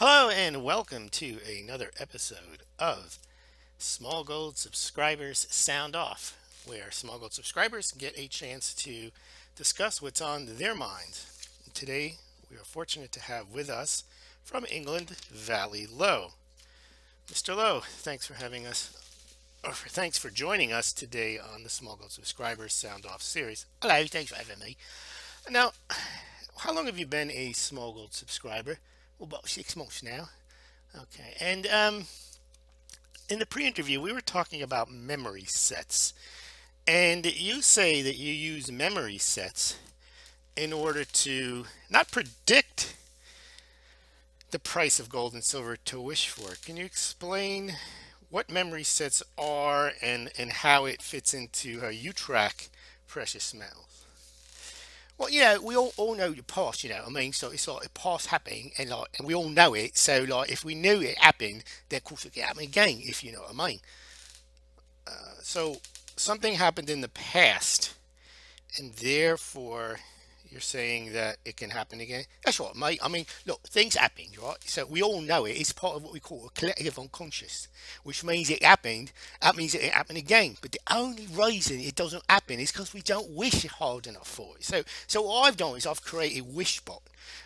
Hello and welcome to another episode of Smaulgld Subscribers Sound Off, where Smaulgld subscribers get a chance to discuss what's on their minds. Today, we are fortunate to have with us from England, Valley Low. Mr. Low, thanks for having us, thanks for joining us today on the Smaulgld Subscribers Sound Off series. Hello, thanks for having me. Now, how long have you been a Smaulgld subscriber? Well, about 6 months now. Okay, and in the pre-interview, we were talking about memory sets, and you say that you use memory sets in order to not predict the price of gold and silver to wish for. Can you explain what memory sets are and how it fits into how you track precious metals? Well, we all know the past, I mean, so it's like the past happening, and we all know it. So like, if we knew it happened, then of course it could happen again, if you know what I mean. So something happened in the past, and therefore you're saying that it can happen again. That's right, mate. I mean, look, things happen, right? So we all know it. It's part of what we call a collective unconscious, which means it happened. That means it happened again. But the only reason it doesn't happen is because we don't wish hard enough for it. So what I've done is I've created Wishbot,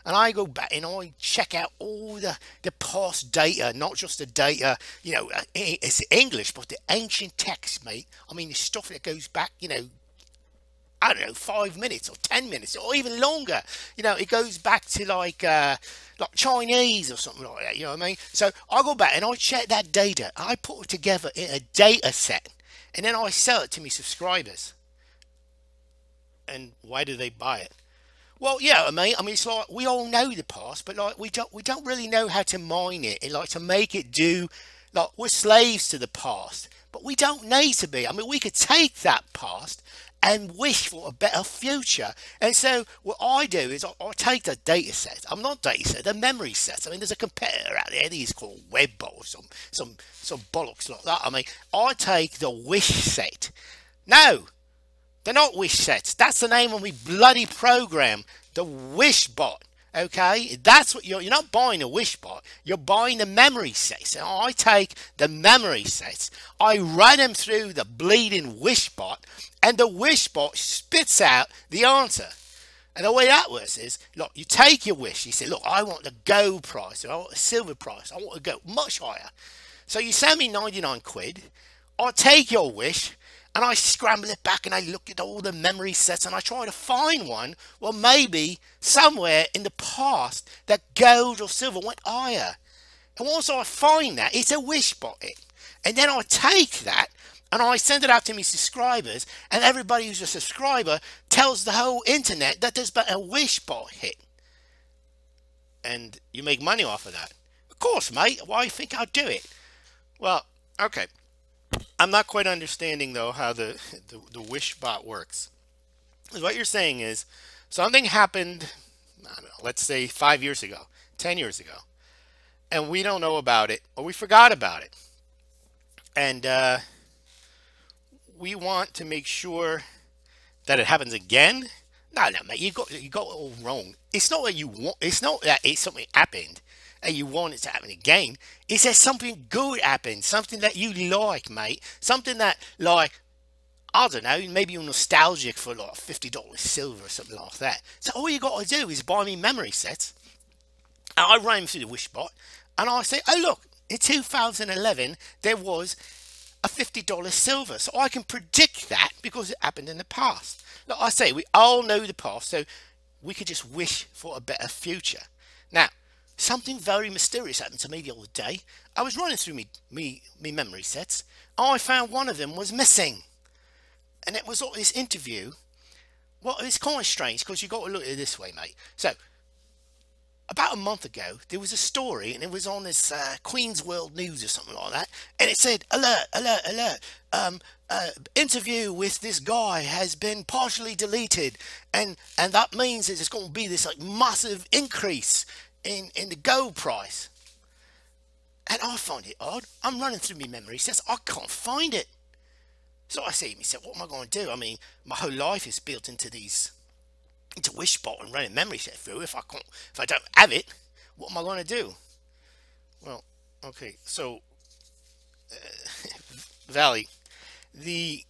and I go back and I check out all the past data, not just the data, it's English, but the ancient text, mate. I mean, the stuff that goes back, I don't know, 5 minutes or 10 minutes or even longer. It goes back to like Chinese or something like that. You know what I mean? So I go back and I check that data. I put it together in a data set, and then I sell it to my subscribers. And why do they buy it? Well, yeah, I mean, it's like we all know the past, but like we don't really know how to mine it and like to make it do. Like, we're slaves to the past, but we don't need to be. I mean, we could take that past and wish for a better future. And so what I do is I take the data set. I'm not data set, they're memory sets. I mean, there's a competitor out there, these called Webbot or some bollocks like that. I mean, I take the wish set. No, they're not wish sets. That's the name of my bloody program, the Wishbot. Okay, that's what you're not buying a Wishbot, you're buying the memory sets. And I take the memory sets, I run them through the bleeding Wishbot, and the Wishbot spits out the answer. And the way that works is, look, you take your wish, you say, look, I want the gold price, or I want the silver price, I want to go much higher. So you send me 99 quid, I take your wish, and I scramble it back and I look at all the memory sets and I try to find one, well, maybe somewhere in the past that gold or silver went higher. And once I find that, it's a Wishbot. And then I take that and I send it out to my subscribers, and everybody who's a subscriber tells the whole internet that there's been a Wishbot hit. And you make money off of that. Of course, mate. Why do you think I'd do it? Well, okay. I'm not quite understanding though how the Wishbot works. What you're saying is something happened, I don't know, let's say 5 years ago, 10 years ago, and we don't know about it, or we forgot about it, and we want to make sure that it happens again. No, mate, you got it all wrong. It's not that you want. It's not that it's something happened and you want it to happen again. It's that something good happened, something that you like, mate. Something that, like, I don't know, maybe you're nostalgic for like $50 silver or something like that. So all you got to do is buy me memory sets, and I run them through the Wishbot, and I say, oh look, in 2011 there was a $50 silver, so I can predict that because it happened in the past. Like I say, we all know the past, so we could just wish for a better future. Now, something very mysterious happened to me the other day. I was running through me memory sets, and I found one of them was missing. And it was like this interview. Well, it's kind of strange because you got to look at it this way, mate. So, about a month ago, there was a story, and it was on this Queen's World News or something like that, and it said, alert, alert, alert, interview with this guy has been partially deleted, and that means that there's going to be this like massive increase in the gold price. And I find it odd. I'm running through my memory sets, I can't find it. So I say to myself, what am I going to do? I mean, my whole life is built into Wishbot and running memory set through. If I don't have it, what am I going to do? Well, okay, so Valley, the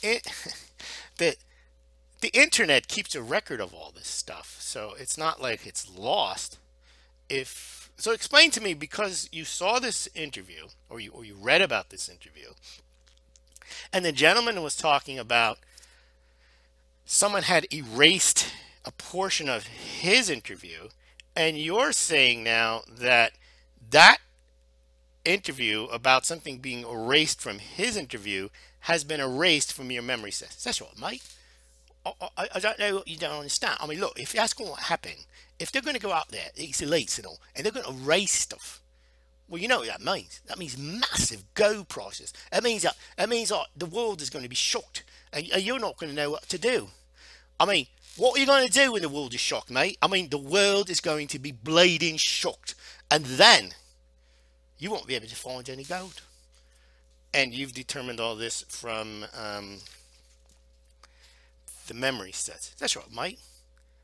it, the the internet keeps a record of all this stuff, so it's not like it's lost. If so, explain to me, because you saw this interview, or you read about this interview, and the gentleman was talking about someone had erased a portion of his interview, and you're saying now that that interview about something being erased from his interview has been erased from your memory set. That's right, mate. I don't know what you don't understand. I mean, look, if that's going to happen, if they're going to go out there, these elites and all, and they're going to erase stuff, well, you know what that means. That means massive gold prices. It means that the world is going to be shocked, and you're not going to know what to do. I mean, what are you going to do when the world is shocked, mate? I mean, the world is going to be bleeding shocked, and then you won't be able to find any gold. And you've determined all this from the memory sets. That's right, mate.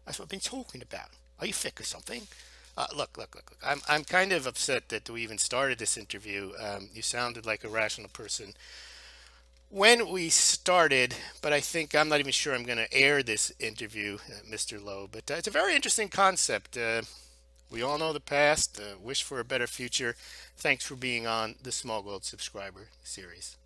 That's what I've been talking about. Are you thick or something? Look. I'm kind of upset that we even started this interview. You sounded like a rational person when we started, but I think I'm not even sure I'm going to air this interview, Mr. Lowe. But it's a very interesting concept. We all know the past, wish for a better future. Thanks for being on the Smaulgld subscriber series.